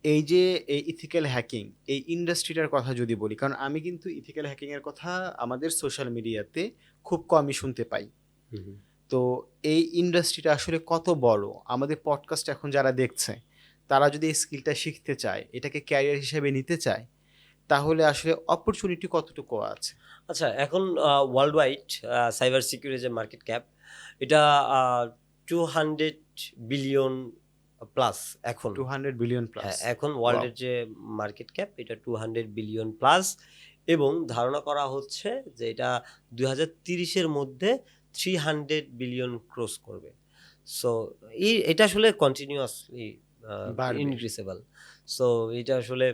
এই যে এই ইথিক্যাল হ্যাকিং এই ইন্ডাস্ট্রিটার কথা যদি বলি, কারণ আমি কিন্তু ইথিক্যাল হ্যাকিং এর কথা আমাদের সোশ্যাল মিডিয়াতে খুব কমই শুনতে পাই। হুম। তো এই ইন্ডাস্ট্রিটা আসলে কত বড়, আমাদের পডকাস্ট এখন যারা দেখছে তারা যদি এই স্কিলটা শিখতে চায়, এটাকে ক্যারিয়ার হিসেবে নিতে চায়, তাহলে আসলে অপরচুনিটি কতটুকু আছে? আচ্ছা, এখন ওয়ার্ল্ড ওয়াইড সাইবার সিকিউরিটি যে মার্কেট ক্যাপ, এটা 200 বিলিয়ন প্লাস এখন। 200 বিলিয়ন প্লাস? হ্যাঁ, এখন ওয়াও! ওয়ার্ল্ডের যে মার্কেট ক্যাপ এটা 200 বিলিয়ন প্লাস, এবং ধারণা করা হচ্ছে যে এটা 2030-এর মধ্যে 300 বিলিয়ন ক্রস করবে। সো এটা আসলে কন্টিনিউয়াসলি বাড়বে। ইনক্রিজেবল। সো এটা আসলে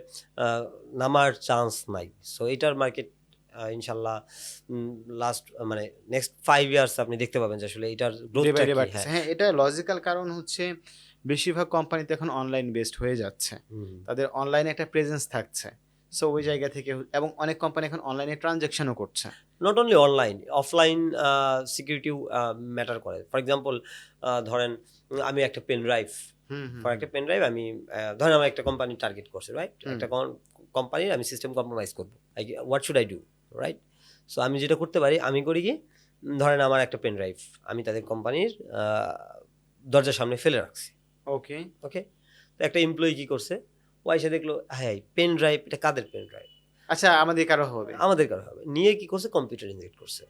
নামার চান্স নাই। সো এটার মার্কেট ইনশাল্লাহ লাস্ট মানে নেক্সট 5 ইয়ার্স আপনি দেখতে পাবেন যে আসলে এটার ডে গ্রোথটা বাই ডে কি। বাড়তেছে। হ্যাঁ। হ্যাঁ, এটা লজিক্যাল কারণ হচ্ছে বেশিরভাগ কোম্পানিতে এখন অনলাইন বেসড হয়ে যাচ্ছে। হুম। তাদের অনলাইনে একটা প্রেজেন্স থাকছে। সো ওই জায়গা থেকে এবং অনেক কোম্পানি এখন অনলাইনে ট্রানজ্যাকশনও করছে। নট অনলি অনলাইন, অফলাইন সিকিউরিটিও ম্যাটার করে। ফর এক্সাম্পল, ধরেন আমি একটা pen drive, hmm, hmm, for একটা পেন ড্রাইভ আমি ধরেন আমার একটা কোম্পানি টার্গেট করছে, রাইট? হুম। একটা কোম্পানির আমি সিস্টেম কম্প্রোমাইজ করবো, what should I do, right? So আমি যেটা করতে পারি, আমি করি কি, ধরেন আমার একটা পেন ড্রাইভ আমি তাদের কোম্পানির দরজার সামনে ফেলে রাখছি। ওকে। ওকে, তো একটা এমপ্লয়ি কি করছে, ও এসে দেখলো, হ্যাঁ পেন ড্রাইভ, এটা কাদের পেন ড্রাইভ? আচ্ছা, আমাদের কারো হবে? আমাদের কারো হবে। নিয়ে কি করছে, কম্পিউটার ইনজেক্ট করছে,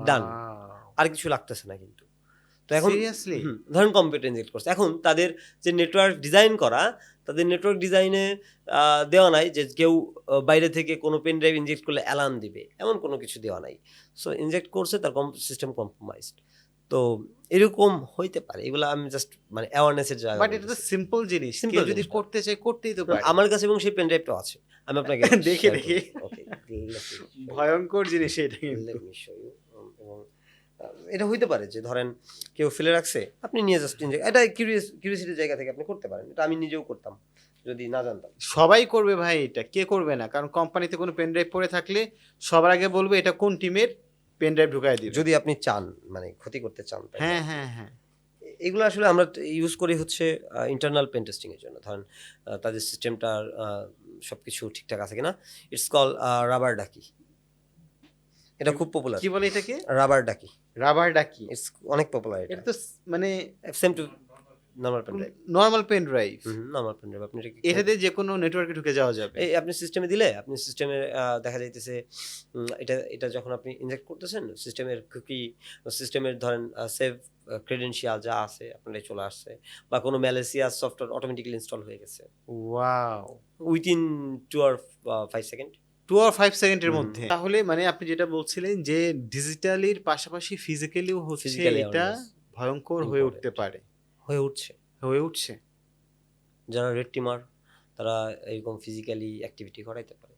ডান। ওয়াও! আর কিছু লাগতেছে না কিন্তু। তো এখন সিরিয়াসলি? ধরেন কম্পিউটার ইনজেক্ট করছে, এখন তাদের যে নেটওয়ার্ক ডিজাইন করা, তাদের নেটওয়ার্ক ডিজাইনে দেওয়া নাই যে কেউ বাইরে থেকে কোনো পেন ড্রাইভ ইনজেক্ট করলে অ্যালার্ম দিবে, এমন কোনো কিছু দেওয়া নাই। সো ইনজেক্ট করছে, তার সিস্টেম কম্প্রোমাইজড। তো এরকম হইতে পারে, এগুলো আমি জাস্ট মানে অ্যাওয়ারনেসের জায়গা বাট এটা তো বলতেছি। সিম্পল জিনিস। সিম্পল কেউ যদি জিনিসটা করতে চায় করতেই তো পারে। আমার কাছে, এবং সেই পেন ড্রাইভটাও আছে, আমি আপনাকে দেখি, শেয়ার দেখি। করবো। ওকে, ভয়ংকর জিনিস এটা কিন্তু। let me show you. এবং এটা হইতে পারে যে ধরেন কেউ ফেলে রাখছে, আপনি নিয়ে জাস্ট এটা কিউরিয়াসিটির জায়গা থেকে আপনি করতে পারেন। এটা আমি নিজেও করতাম যদি না জানতাম। সবাই করবে ভাই এটা। কে করবে না? কারণ কোম্পানিতে কোনো পেন ড্রাইভ পড়ে থাকলে সবার আগে বলবে এটা কোন টিমের, পেন ড্রাইভ ঢুকায় দিবে। যদি আপনি চান, মানে ক্ষতি করতে চান, তাই না? হ্যাঁ, হ্যাঁ, হ্যাঁ। এগুলো আসলে আমরা ইউজ করি হচ্ছে ইন্টারনাল পেন টেস্টিং এর জন্য। ধরেন তাদের সিস্টেমটার সবকিছু ঠিকঠাক আছে কিনা। ইটস কল রাবার ডাকি। এটা খুব পপুলার। কি বলে এটাকে? রাবার ডাকি। রাবার ডাকি? ইটস অনেক পপুলার এটা। এটা তো মানে same to normal pen drive. Normal pen drive. Normal pen drive আপনি এটা এটাতে যেকোনো নেটওয়ার্কে ঢুকে যাওয়া যাবে। এই আপনি সিস্টেমে দিলে, আপনি সিস্টেমে দেখা যাইতেছে এটা যখন আপনি ইনজেক্ট করতেছেন, সিস্টেমের কুকি, সিস্টেমের ধরেন সেভ ক্রেডেনশিয়াল যা আছে আপনার চলে আসছে, বা কোনো ম্যালেসিয়াস সফটওয়্যার অটোমেটিক্যালি ইনস্টল হয়ে গেছে wow! Within 2 or 5 second. 2 or 5 সেকেন্ডের মধ্যে। তাহলে মানে আপনি যেটা বলছিলেন যে ডিজিটালির পাশাপাশি ফিজিক্যালিও হচ্ছে ফিজিক্যালি এটা অ্যাওয়ারনেস ভয়ংকর হয়ে উঠতে ইম্পর্টেন্ট পারে। হয়ে উঠছে। হয়ে উঠছে। যারা রেড টিমার, তারা এরকম ফিজিক্যালি অ্যাক্টিভিটি করাইতে পারে।